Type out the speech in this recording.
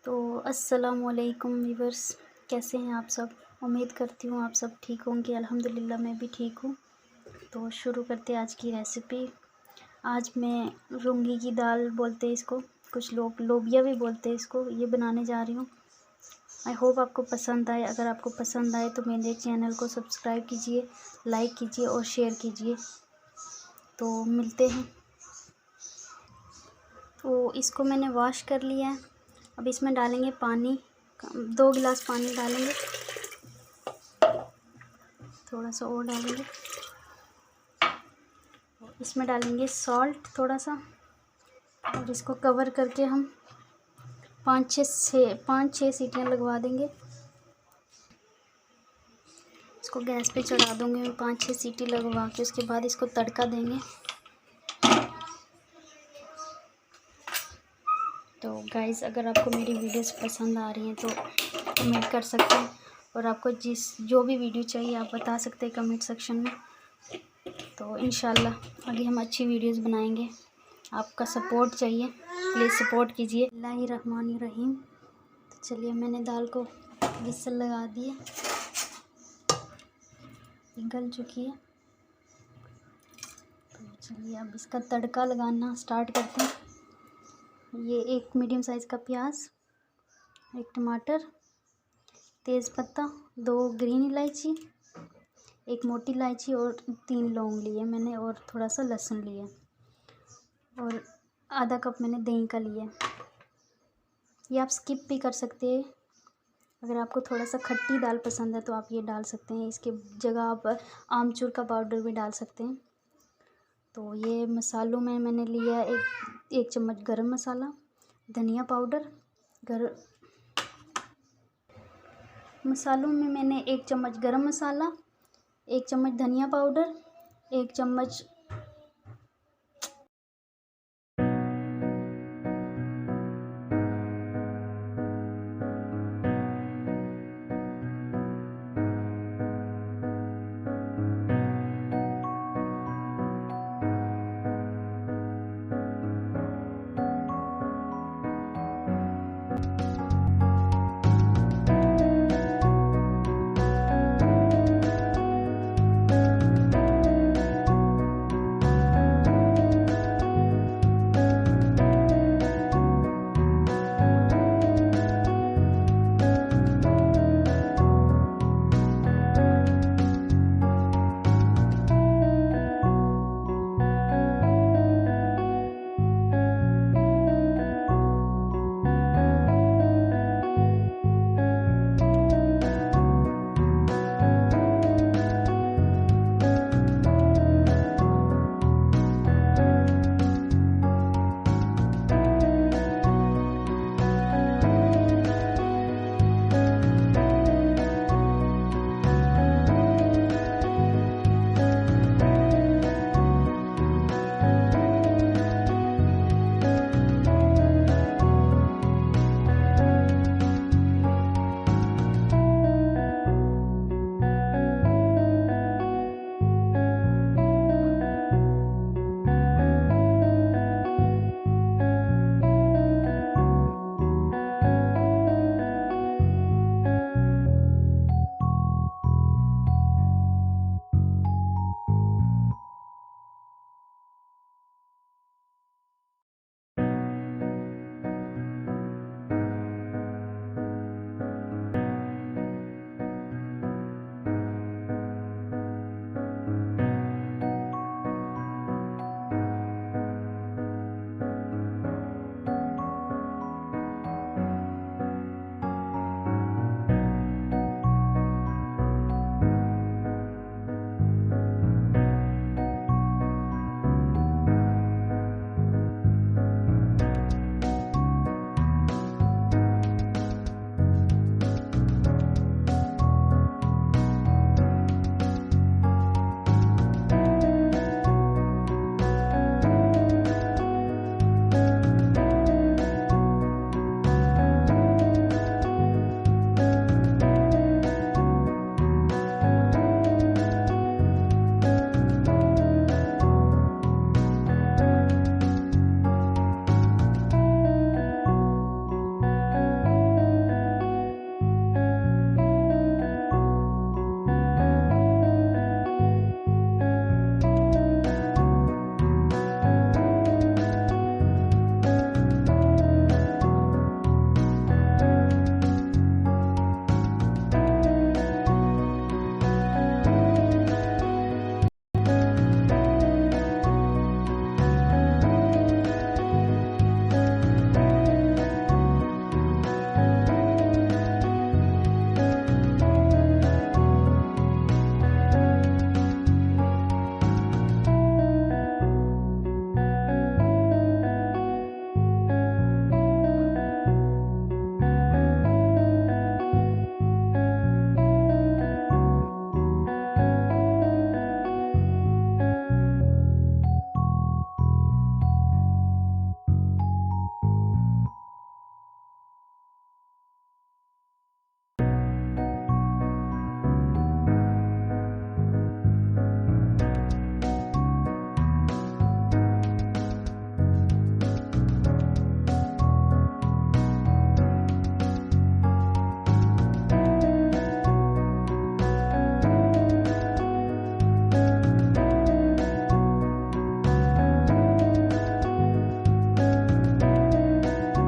तो अस्सलामुअलैकुम व्यूअर्स, कैसे हैं आप सब। उम्मीद करती हूँ आप सब ठीक होंगे। अल्हम्दुलिल्लाह मैं भी ठीक हूँ। तो शुरू करते हैं आज की रेसिपी। आज मैं रुंगी की दाल बोलते हैं इसको, कुछ लोग लोबिया भी बोलते हैं इसको, ये बनाने जा रही हूँ। आई होप आपको पसंद आए। अगर आपको पसंद आए तो मेरे चैनल को सब्सक्राइब कीजिए, लाइक कीजिए और शेयर कीजिए। तो मिलते हैं। तो इसको मैंने वॉश कर लिया है। अब इसमें डालेंगे पानी, 2 गिलास पानी डालेंगे, थोड़ा सा और डालेंगे। इसमें डालेंगे सॉल्ट थोड़ा सा और इसको कवर करके हम 5-6 सीटियाँ लगवा देंगे। इसको गैस पे चढ़ा दूँगी मैं 5-6 सीटी लगवा के। उसके बाद इसको तड़का देंगे। तो गाइज़, अगर आपको मेरी वीडियोस पसंद आ रही हैं तो कमेंट कर सकते हैं, और आपको जो भी वीडियो चाहिए आप बता सकते हैं कमेंट सेक्शन में। तो इंशाल्लाह आगे हम अच्छी वीडियोस बनाएंगे। आपका सपोर्ट चाहिए, प्लीज़ सपोर्ट कीजिए। बिस्मिल्लाहिर्रहमानिर्रहीम। तो चलिए, मैंने दाल को विसल लगा दिए, गल चुकी है। तो चलिए अब इसका तड़का लगाना स्टार्ट करते हैं। ये 1 मीडियम साइज़ का प्याज, 1 टमाटर, तेज़पत्ता, 2 ग्रीन इलायची, 1 मोटी इलायची और 3 लौंग लिए मैंने, और थोड़ा सा लहसुन लिया, और आधा कप मैंने दही का लिया। ये आप स्किप भी कर सकते हैं। अगर आपको थोड़ा सा खट्टी दाल पसंद है तो आप ये डाल सकते हैं। इसके जगह आप आमचूर का पाउडर भी डाल सकते हैं। तो ये मसालों में मैंने लिया एक चम्मच गरम मसाला, धनिया पाउडर, मसालों में मैंने 1 चम्मच गरम मसाला, 1 चम्मच धनिया पाउडर, 1 चम्मच